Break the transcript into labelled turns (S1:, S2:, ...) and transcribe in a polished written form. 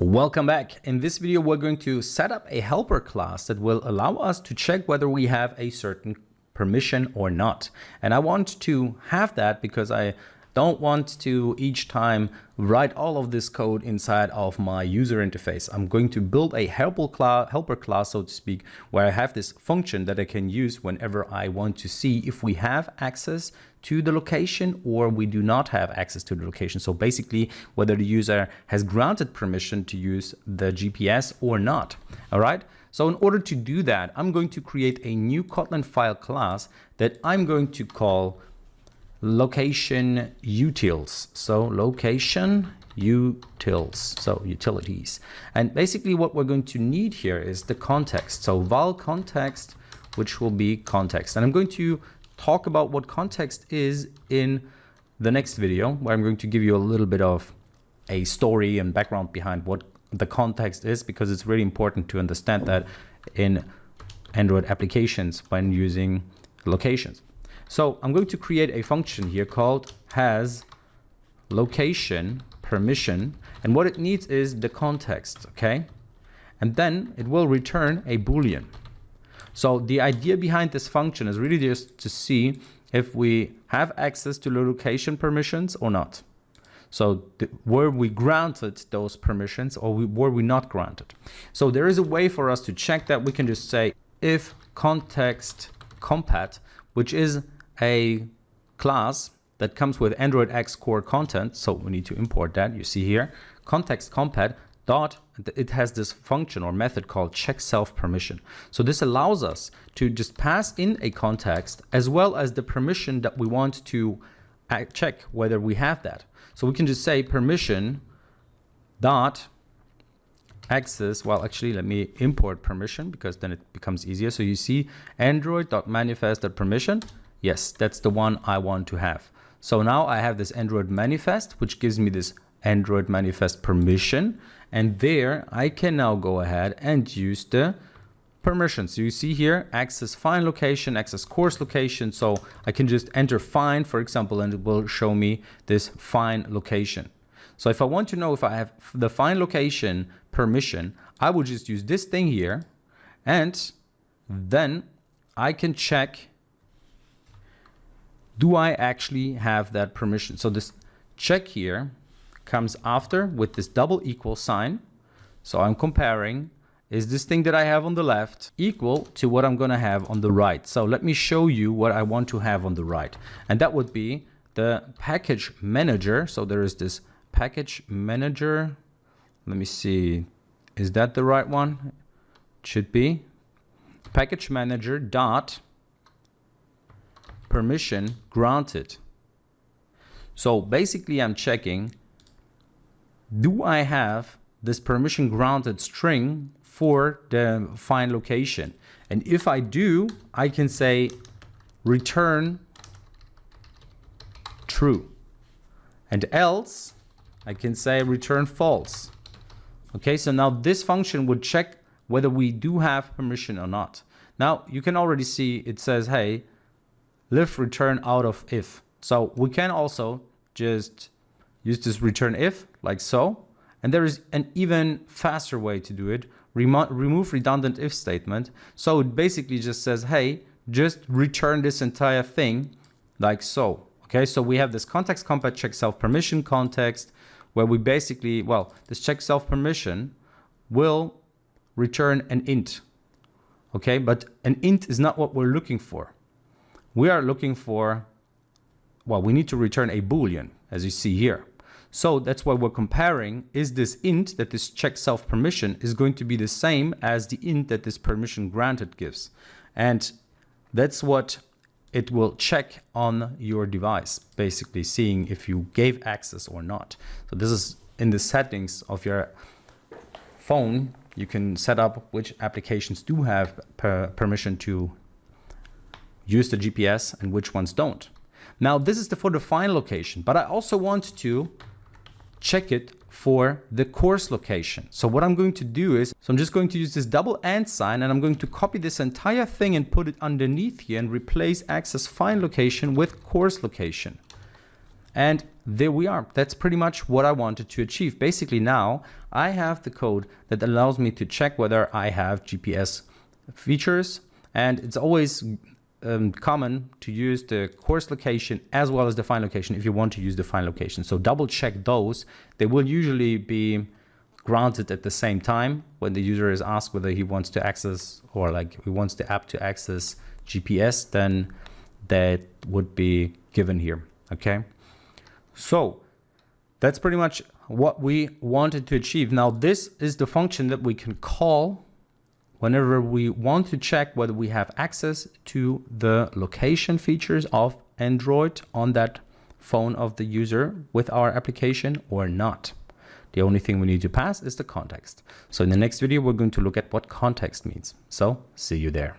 S1: Welcome back. In this video, we're going to set up a helper class that will allow us to check whether we have a certain permission or not. And I want to have that because I don't want to each time write all of this code inside of my user interface. I'm going to build a helper class, so to speak, where I have this function that I can use whenever I want to see if we have access to the location or we do not have access to the location. So basically whether the user has granted permission to use the GPS or not. All right. So in order to do that, I'm going to create a new Kotlin file class that I'm going to call location utils. So location utils, so utilities. And basically what we're going to need here is the context. So val context, which will be context. And I'm going to talk about what context is in the next video, where I'm going to give you a little bit of a story and background behind what the context is, because it's really important to understand that in Android applications when using locations. So I'm going to create a function here called has location permission, and what it needs is the context, okay? And then it will return a Boolean. So the idea behind this function is really just to see if we have access to the location permissions or not. So were we granted those permissions or were we not granted? So there is a way for us to check that. We can just say if context compat, which is a class that comes with Android X core content. So we need to import that. You see here, context compat dot, it has this function or method called check self permission. So this allows us to just pass in a context as well as the permission that we want to check whether we have that. So we can just say permission dot access. Well, actually, let me import permission because then it becomes easier. So you see android.manifest.permission. Yes, that's the one I want to have. So now I have this Android manifest, which gives me this Android manifest permission. And there I can now go ahead and use the permissions. So you see here, access find location, access course location. So I can just enter find, for example, and it will show me this find location. So if I want to know if I have the find location permission, I will just use this thing here. And then I can check, do I actually have that permission? So this check here comes after with this double equal sign. So I'm comparing, is this thing that I have on the left equal to what I'm going to have on the right? So let me show you what I want to have on the right. And that would be the package manager. So there is this package manager. Let me see. Is that the right one? It should be package manager dot permission granted. So basically I'm checking, do I have this permission granted string for the find location? And if I do, I can say return true. And else I can say return false. Okay, so now this function would check whether we do have permission or not. Now you can already see it says, hey, lift return out of if. So we can also just use this return if like so. And there is an even faster way to do it. Remove redundant if statement. So it basically just says, hey, just return this entire thing like so. Okay, so we have this context compat check self permission context where we basically, well, this check self permission will return an int. Okay, but an int is not what we're looking for. We are looking for, well, we need to return a Boolean, as you see here. So that's why we're comparing, is this int that this check self permission is going to be the same as the int that this permission granted gives. And that's what it will check on your device, basically seeing if you gave access or not. So this is in the settings of your phone. You can set up which applications do have permission to use the GPS and which ones don't. Now this is for the find location, but I also want to check it for the course location. So what I'm going to do is, so I'm just going to use this double and sign and I'm going to copy this entire thing and put it underneath here and replace access find location with course location. And there we are. That's pretty much what I wanted to achieve. Basically now I have the code that allows me to check whether I have GPS features, and it's always common to use the course location as well as the fine location if you want to use the fine location. So double check those. They will usually be granted at the same time when the user is asked whether he wants to access, or like he wants the app to access GPS, then that would be given here. Okay, so that's pretty much what we wanted to achieve. Now this is the function that we can call whenever we want to check whether we have access to the location features of Android on that phone of the user with our application or not. The only thing we need to pass is the context. So in the next video, we're going to look at what context means. So see you there.